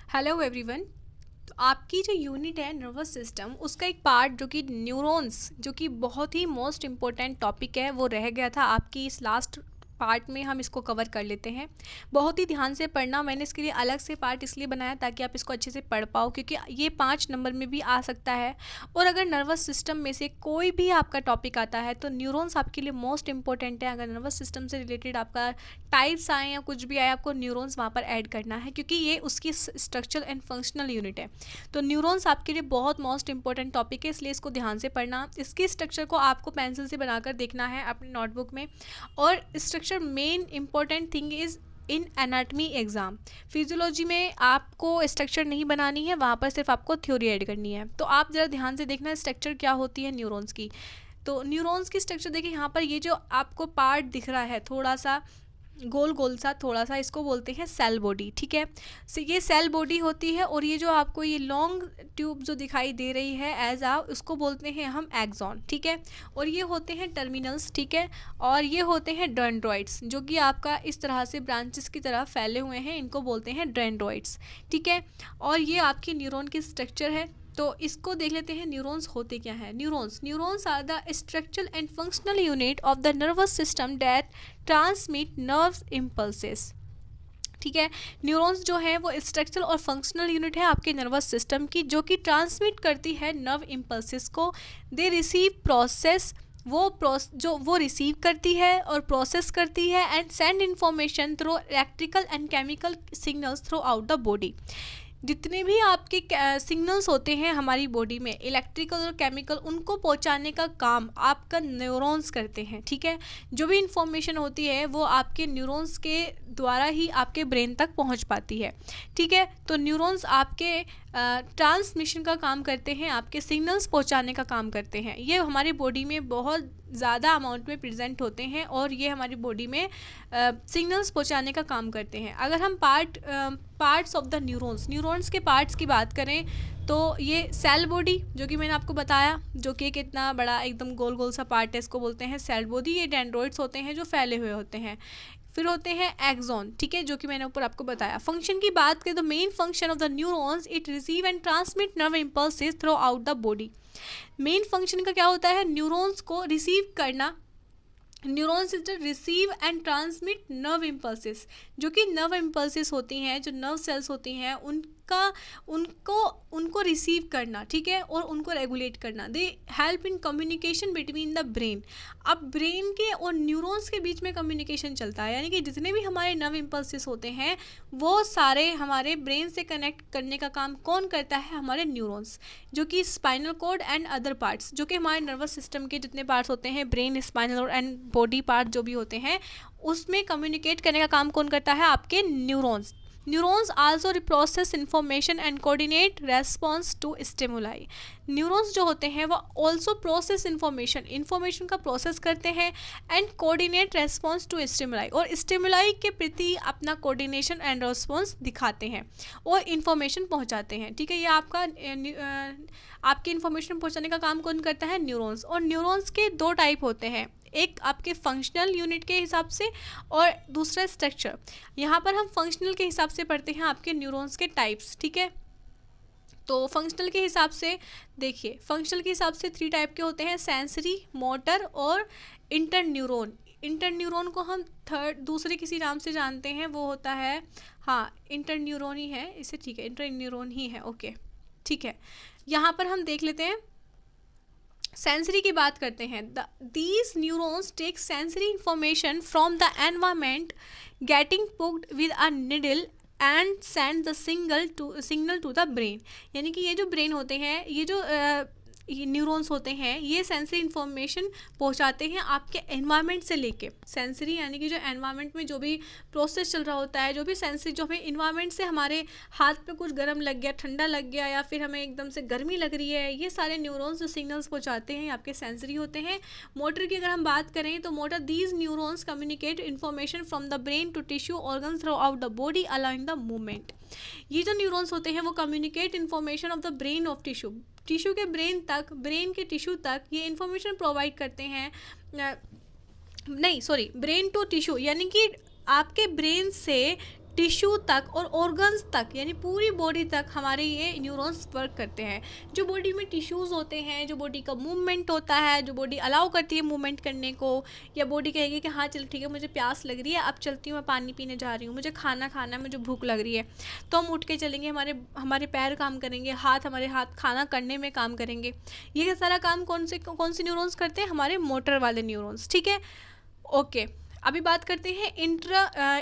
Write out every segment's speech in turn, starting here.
Hello everyone. तो आपकी जो यूनिट है नर्वस सिस्टम, उसका एक पार्ट जो कि न्यूरॉन्स, जो कि बहुत ही मोस्ट इम्पोर्टेंट टॉपिक है, वो रह गया था आपकी इस लास्ट पार्ट में। हम इसको कवर कर लेते हैं। बहुत ही ध्यान से पढ़ना, मैंने इसके लिए अलग से पार्ट इसलिए बनाया ताकि आप इसको अच्छे से पढ़ पाओ, क्योंकि ये 5 नंबर में भी आ सकता है। और अगर नर्वस सिस्टम में से कोई भी आपका टॉपिक आता है तो न्यूरॉन्स आपके लिए मोस्ट इंपॉर्टेंट है। अगर नर्वस सिस्टम से रिलेटेड आपका टाइप्स आए या कुछ भी आए, आपको न्यूरॉन्स वहाँ पर ऐड करना है, क्योंकि ये उसकी स्ट्रक्चरल एंड फंक्शनल यूनिट है। तो न्यूरॉन्स आपके लिए बहुत मोस्ट इंपॉर्टेंट टॉपिक है, इसलिए इसको ध्यान से पढ़ना। इसकी स्ट्रक्चर को आपको पेंसिल से बनाकर देखना है अपनी नोटबुक में। और structure main important thing is in anatomy exam. Physiology में आपको स्ट्रक्चर नहीं बनानी है, वहाँ पर सिर्फ आपको थ्योरी ऐड करनी है। तो आप ज़रा ध्यान से देखना स्ट्रक्चर क्या होती है न्यूरॉन्स की। तो न्यूरॉन्स की स्ट्रक्चर देखिए, यहाँ पर ये जो आपको पार्ट दिख रहा है थोड़ा सा गोल गोल सा, थोड़ा सा, इसको बोलते हैं सेल बॉडी। ठीक है, so ये सेल बॉडी होती है। और ये जो आपको ये लॉन्ग ट्यूब जो दिखाई दे रही है एज आ, उसको बोलते हैं हम एक्सॉन। ठीक है, और ये होते हैं टर्मिनल्स। ठीक है, और ये होते हैं डेंड्रॉइड्स, जो कि आपका इस तरह से ब्रांचेस की तरह फैले हुए हैं, इनको बोलते हैं डेंड्रॉइड्स। ठीक है, और ये आपकी न्यूरॉन की स्ट्रक्चर है। तो इसको देख लेते हैं न्यूरॉन्स होते क्या हैं। Neurons are the structural and functional unit of the nervous system that transmit nerves impulses. ठीक है, न्यूरॉन्स जो है वो स्ट्रक्चरल और फंक्शनल यूनिट है आपके नर्वस सिस्टम की, जो कि ट्रांसमिट करती है नर्व इम्पल्सेस को। दे रिसीव प्रोसेस, वो रिसीव करती है और प्रोसेस करती है and send information through electrical and chemical signals through out the body. जितने भी आपके सिग्नल्स होते हैं हमारी बॉडी में, इलेक्ट्रिकल और केमिकल, उनको पहुंचाने का काम आपका न्यूरॉन्स करते हैं। ठीक है, जो भी इंफॉर्मेशन होती है वो आपके न्यूरॉन्स के द्वारा ही आपके ब्रेन तक पहुंच पाती है। ठीक है, तो न्यूरॉन्स आपके ट्रांसमिशन का काम करते हैं, आपके सिग्नल्स पहुंचाने का काम करते हैं। ये हमारी बॉडी में बहुत ज़्यादा अमाउंट में प्रेजेंट होते हैं और ये हमारी बॉडी में सिग्नल्स पहुंचाने का काम करते हैं। अगर हम पार्ट्स ऑफ द न्यूरॉन्स के पार्ट्स की बात करें तो ये सेल बॉडी, जो कि मैंने आपको बताया, जो कि कितना बड़ा एकदम गोल गोल सा पार्ट है, इसको बोलते हैं सेल बॉडी। ये डेंड्रॉइड्स होते हैं जो फैले हुए होते हैं। फिर होते हैं एक्सॉन। ठीक है, जो कि मैंने ऊपर आपको बताया। फंक्शन की बात करें तो main function of the neurons, it receive and transmit nerve impulses through out the body. Main function का क्या होता है, न्यूरॉन्स को रिसीव करना। Neurons receive and transmit nerve impulses, जो कि नर्व इम्पल्सेस होती हैं, जो नर्व सेल्स होती हैं, उनको रिसीव करना। ठीक है, और उनको रेगुलेट करना। They help in communication between the brain. अब ब्रेन के और न्यूरॉन्स के बीच में कम्युनिकेशन चलता है, यानी कि जितने भी हमारे नर्व इम्पल्सेस होते हैं वो सारे हमारे ब्रेन से कनेक्ट करने का काम कौन करता है, हमारे न्यूरॉन्स, जो कि spinal cord and other parts, जो कि हमारे नर्वस सिस्टम के जितने पार्ट्स होते हैं, brain, spinal and body part जो भी होते हैं, उसमें कम्युनिकेट करने का काम कौन करता है, आपके neurons. Neurons also process information and coordinate response to stimuli. Neurons जो होते हैं वो ऑल्सो प्रोसेस इन्फॉर्मेशन का प्रोसेस करते हैं and coordinate response to stimuli, और स्टिमुलाई के प्रति अपना कोऑर्डिनेशन एंड रेस्पॉन्स दिखाते हैं और इन्फॉर्मेशन पहुंचाते हैं। ठीक है, ये आपकी इन्फॉर्मेशन पहुंचाने का काम कौन करता है, न्यूरॉन्स। और न्यूरॉन्स के 2 टाइप होते हैं, एक आपके फंक्शनल यूनिट के हिसाब से और दूसरा स्ट्रक्चर। यहाँ पर हम फंक्शनल के हिसाब से पढ़ते हैं आपके न्यूरॉन्स के टाइप्स। ठीक है, तो फंक्शनल के हिसाब से देखिए, फंक्शनल के हिसाब से 3 टाइप के होते हैं, सेंसरी, मोटर और इंटरन्यूरॉन। इंटरन्यूरॉन को हम दूसरे किसी नाम से जानते हैं, वो होता है, हाँ, इंटरन्यूरॉन ही है इसे। ठीक है, इंटरन्यूरॉन ही है। ओके, ठीक है, यहाँ पर हम देख लेते हैं। सेंसरी की बात करते हैं। These neurons take sensory information from the environment, getting poked with a needle and send the signal to the brain. यानी कि ये जो ब्रेन होते हैं, ये न्यूरॉन्स होते हैं, ये सेंसरी इन्फॉर्मेशन पहुंचाते हैं आपके एनवायरनमेंट से लेके। सेंसरी यानी कि जो एनवायरनमेंट में जो भी प्रोसेस चल रहा होता है, जो भी सेंसरी, जो हमें एनवायरनमेंट से, हमारे हाथ पे कुछ गर्म लग गया, ठंडा लग गया, या फिर हमें एकदम से गर्मी लग रही है, ये सारे न्यूरॉन्स जो सिग्नल्स पहुंचाते हैं आपके सेंसरी होते हैं। मोटर की अगर हम बात करें तो motor, these neurons communicate information from the brain to tissue organ throughout the body allowing the movement. ये जो न्यूरॉन्स होते हैं वो communicate information of the brain of tissue के ब्रेन तक, ब्रेन के टिश्यू तक ये इन्फॉर्मेशन प्रोवाइड करते हैं। ब्रेन टू टिश्यू, यानी कि आपके ब्रेन से टिश्यू तक और ऑर्गन्स तक, यानी पूरी बॉडी तक हमारे ये न्यूरॉन्स वर्क करते हैं। जो बॉडी में टिश्यूज़ होते हैं, जो बॉडी का मूवमेंट होता है, जो बॉडी अलाउ करती है मूवमेंट करने को, या बॉडी कहेगी कि हाँ चल ठीक है मुझे प्यास लग रही है, अब चलती हूँ, मैं पानी पीने जा रही हूँ, मुझे खाना खाना है, मुझे भूख लग रही है, तो हम उठ के चलेंगे, हमारे पैर काम करेंगे, हमारे हाथ खाना करने में काम करेंगे। ये सारा काम कौन से न्यूरॉन्स करते हैं? हमारे मोटर वाले न्यूरॉन्स, ठीक है। ओके, अभी बात करते हैं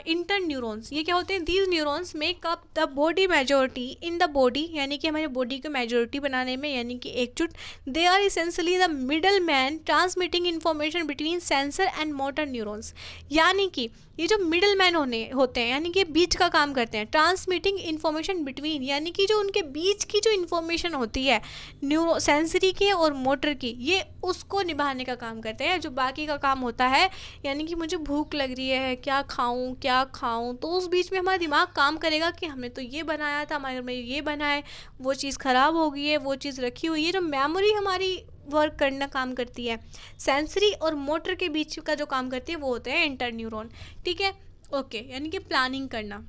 इंटर न्यूरॉन्स। ये क्या होते हैं? These neurons make up the body majority in the body, यानी कि हमारे बॉडी को मेजॉरिटी बनाने में, यानी कि एकजुट। They are essentially the middle man transmitting information between sensor and motor neurons, यानी कि ये जो मिडल मैन होते हैं, यानी कि बीच का काम करते हैं। ट्रांसमिटिंग इन्फॉर्मेशन बिटवीन, यानी कि जो उनके बीच की जो इन्फॉर्मेशन होती है न्यूरो सेंसरी की और मोटर की, ये उसको निभाने का काम करते हैं। जो बाकी का काम होता है, यानी कि मुझे भूख लग रही है, क्या खाऊं, तो उस बीच में हमारा दिमाग काम करेगा कि हमने तो ये बनाया था, हमारे घर में ये बना है, वो चीज़ ख़राब हो गई है, वो चीज़ रखी हुई है। जो मेमोरी हमारी वर्क करना काम करती है, सेंसरी और मोटर के बीच का जो काम करती है वो होते हैं इंटर न्यूरॉन, ठीक है। ओके, यानी कि प्लानिंग करना।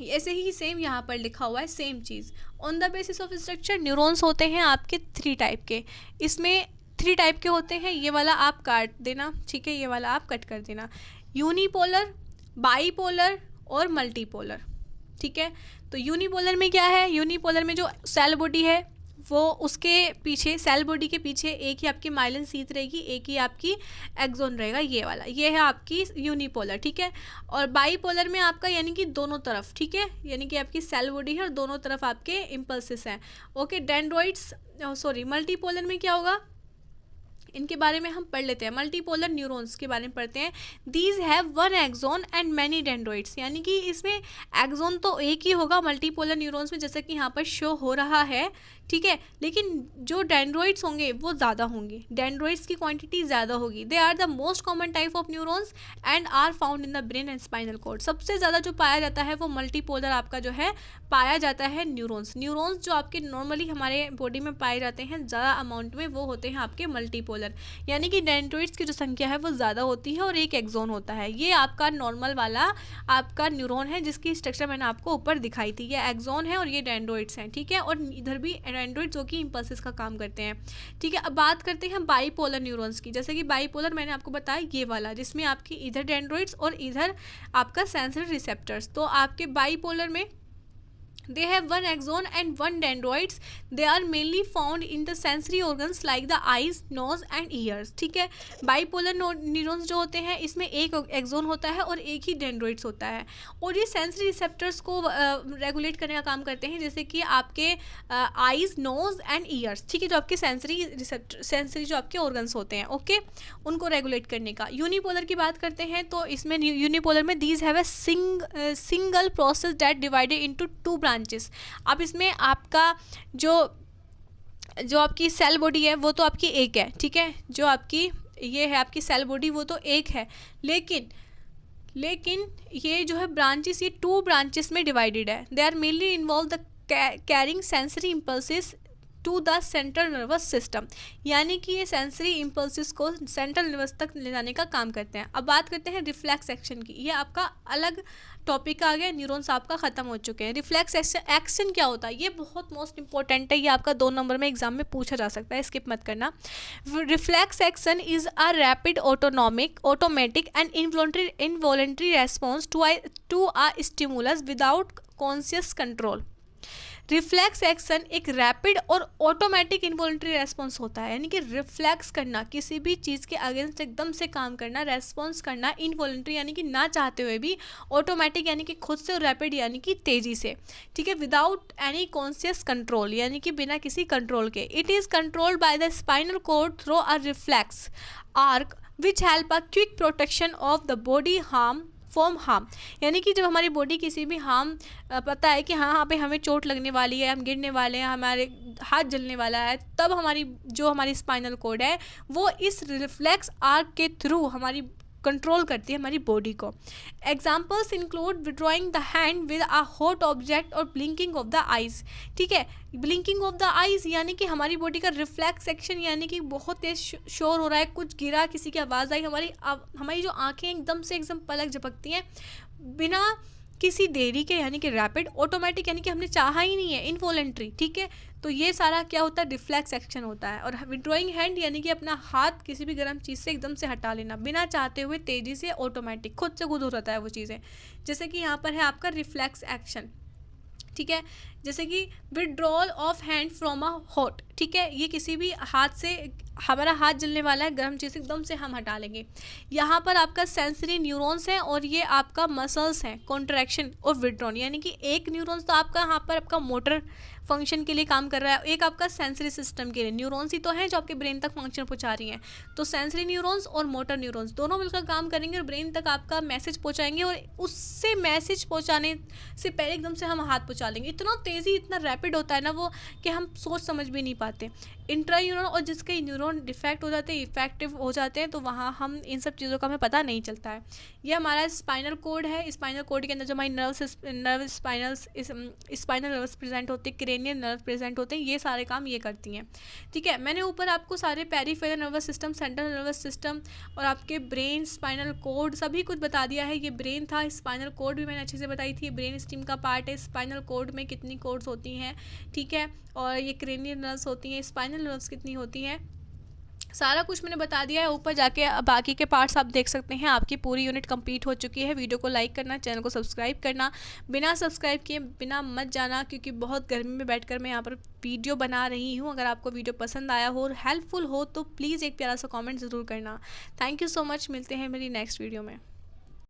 ऐसे ही सेम यहाँ पर लिखा हुआ है same cheese. On the basis of structure neurons होते हैं आपके 3 टाइप के। इसमें 3 टाइप के होते हैं, ये वाला आप काट देना, ठीक है, ये वाला आप कट कर देना। यूनिपोलर, बाईपोलर और मल्टीपोलर, ठीक है। तो यूनिपोलर में क्या है? यूनिपोलर में जो सेल बॉडी है वो उसके पीछे, सेल बॉडी के पीछे एक ही आपकी माइलिन शीथ रहेगी, एक ही आपकी एक्सोन रहेगा, ये वाला, ये है आपकी यूनिपोलर, ठीक है। और बाईपोलर में आपका यानी कि दोनों तरफ, ठीक है, यानी कि आपकी सेल बॉडी है और दोनों तरफ आपके इम्पल्सेस हैं। ओके, मल्टीपोलर में क्या होगा, इनके बारे में हम पढ़ लेते हैं। मल्टीपोलर न्यूरॉन्स के बारे में पढ़ते हैं। These have 1 axon and many dendroids, यानी कि इसमें एक्सोन तो एक ही होगा मल्टीपोलर न्यूरॉन्स में, जैसा कि यहाँ पर शो हो रहा है, ठीक है, लेकिन जो डेंड्रॉइड्स होंगे वो ज़्यादा होंगे, डेंड्रॉइड्स की क्वांटिटी ज़्यादा होगी। They are the most common type of neurons and are found in the brain and spinal cord. सबसे ज़्यादा जो पाया जाता है वो मल्टीपोलर आपका जो है पाया जाता है न्यूरॉन्स जो आपके नॉर्मली हमारे बॉडी में पाए जाते हैं ज़्यादा अमाउंट में, वो होते हैं आपके मल्टीपोलर, यानी कि डेंड्रॉइड्स की जो संख्या है वो ज़्यादा होती है और एक एक्सोन होता है। ये आपका नॉर्मल वाला आपका न्यूरॉन है जिसकी स्ट्रक्चर मैंने आपको ऊपर दिखाई थी, ये एक्सोन है और ये डेंड्रॉइड्स हैं, ठीक है। और इधर भी डेंड्रॉइड्स जो कि इम्पल्सेस का काम करते हैं, ठीक है। अब बात करते हैं बाईपोलर न्यूरॉन्स की। जैसे कि बाईपोलर मैंने आपको बताया ये वाला, जिसमें आपकी इधर डेंड्रॉइड्स और इधर आपका सेंसरी रिसेप्टर्स। तो आपके बाईपोलर में they have 1 axon and 1 dendroids. They are mainly found in the sensory organs like the eyes, nose and ears, ठीक है। बाईपोलर न्यूरॉन्स जो होते हैं इसमें एक एक्सोन होता है और एक ही डेंड्रॉइड्स होता है, और ये सेंसरी रिसेप्टर्स को रेगुलेट करने का काम करते हैं, जैसे कि आपके आईज, नोज एंड ईयर्स, ठीक है, जो आपके सेंसरी जो आपके ऑर्गन्स होते हैं, ओके, उनको रेगुलेट करने का। यूनिपोलर की बात करते हैं तो इसमें यूनिपोलर में these have a single process that divided into 2 branches. अब इसमें आपका जो आपकी सेल बॉडी है वो तो आपकी एक है, ठीक है, जो आपकी ये है आपकी सेल बॉडी वो तो एक है, लेकिन ये जो है ब्रांचेस, ये 2 ब्रांचेस में डिवाइडेड है। They are mainly involve the carrying sensory impulses to the central nervous system, यानी कि ये सेंसरी इम्पल्सिस को सेंट्रल नर्वस तक ले जाने का काम करते हैं। अब बात करते हैं रिफ्लेक्स एक्शन की। ये आपका अलग टॉपिक आ गया, न्यूरॉन्स आपका ख़त्म हो चुके हैं। रिफ्लेक्स एक्शन क्या होता है? ये बहुत मोस्ट इंपॉर्टेंट है, ये आपका 2 नंबर में एग्जाम में पूछा जा सकता है, स्किप मत करना। Reflex action is a rapid automatic and involuntary response to a stimulus without conscious control. Reflex action एक रैपिड और ऑटोमेटिक इन्वॉलंटरी रेस्पॉन्स होता है, यानी कि रिफ्लेक्स करना, किसी भी चीज़ के अगेंस्ट एकदम से काम करना, रेस्पॉन्स करना, इनवॉलंटरी यानी कि ना चाहते हुए भी, ऑटोमेटिक यानी कि खुद से, और रैपिड यानी कि तेज़ी से, ठीक है, विदाउट एनी कॉन्शियस कंट्रोल यानी कि बिना किसी कंट्रोल के। It is controlled by the spinal cord through a reflex arc which help a quick protection of the body from harm, यानी कि जब हमारी बॉडी किसी भी हार्म, पता है कि हाँ पे हमें चोट लगने वाली है, हम गिरने वाले हैं, हमारे हाथ जलने वाला है, तब हमारी स्पाइनल कॉर्ड है वो इस रिफ्लेक्स आर्क के थ्रू हमारी कंट्रोल करती है हमारी बॉडी को। Examples include withdrawing the hand with a hot object और ब्लिंकिंग ऑफ द आइज, ठीक है। ब्लिंकिंग ऑफ द आइज यानी कि हमारी बॉडी का रिफ्लेक्स एक्शन, यानी कि बहुत तेज शोर हो रहा है, कुछ गिरा, किसी की आवाज़ आई, हमारी जो आंखें एकदम पलक झपकती हैं बिना किसी देरी के यानी कि रैपिड, ऑटोमेटिक यानी कि हमने चाहा ही नहीं है, इनवॉलेंट्री, ठीक है। तो ये सारा क्या होता है, रिफ्लेक्स एक्शन होता है। और विड्रॉइंग हैंड यानी कि अपना हाथ किसी भी गर्म चीज़ से एकदम से हटा लेना बिना चाहते हुए, तेज़ी से, ऑटोमेटिक, खुद से खुद हो जाता है वो चीज़ें। जैसे कि यहाँ पर है आपका रिफ्लेक्स एक्शन, ठीक है। जैसे कि withdrawal of hand from a hot, ठीक है, ये किसी भी हाथ से, हमारा हाथ जलने वाला है, गर्म चीज़ एकदम से हम हटा लेंगे। यहाँ पर आपका सेंसरी न्यूरॉन्स है और ये आपका मसल्स हैं, कॉन्ट्रैक्शन और विड्रॉन, यानी कि एक न्यूरॉन्स तो आपका यहाँ पर आपका मोटर फंक्शन के लिए काम कर रहा है, एक आपका सेंसरी सिस्टम के लिए। न्यूरॉन्स ही तो हैं जो आपके ब्रेन तक फंक्शन पहुँचा रही हैं। तो सेंसरी न्यूरॉन्स और मोटर न्यूरॉन्स दोनों मिलकर काम करेंगे और ब्रेन तक आपका मैसेज पहुँचाएंगे, और उससे मैसेज पहुँचाने से पहले एकदम से हम हाथ पहुँचा लेंगे। इतना तेज़ी, इतना रैपिड होता है ना वो, कि हम सोच समझ भी नहीं पाते। इंट्रा न्यूरॉन, और जिसके न्यूरॉन डिफेक्ट हो जाते हैं, इफेक्टिव हो जाते हैं, तो वहाँ हम इन सब चीज़ों का हमें पता नहीं चलता है। ये हमारा स्पाइनल कोड है। स्पाइनल कोड के अंदर जो हमारी स्पाइनल नर्व्स प्रेजेंट होते हैं, क्रेनियल नर्व प्रेजेंट होते हैं, ये सारे काम ये करती हैं, ठीक है। मैंने ऊपर आपको सारे peripheral nervous system, central nervous system और आपके ब्रेन, स्पाइनल कोड सभी कुछ बता दिया है। ये ब्रेन था, स्पाइनल कोड भी मैंने अच्छे से बताई थी, ब्रेन स्टीम का पार्ट है। स्पाइनल कोड में कितनी कोड्स होती हैं, ठीक है, और ये क्रेनियल नर्व्स होती हैं, स्पाइनल नर्व्स कितनी होती हैं, सारा कुछ मैंने बता दिया है। ऊपर जाके बाकी के पार्ट्स आप देख सकते हैं। आपकी पूरी यूनिट कंप्लीट हो चुकी है। वीडियो को लाइक करना, चैनल को सब्सक्राइब करना, बिना सब्सक्राइब किए बिना मत जाना, क्योंकि बहुत गर्मी में बैठकर मैं यहाँ पर वीडियो बना रही हूँ। अगर आपको वीडियो पसंद आया हो और हेल्पफुल हो तो प्लीज़ एक प्यारा सा कॉमेंट ज़रूर करना। थैंक यू सो मच, मिलते हैं मेरी नेक्स्ट वीडियो में।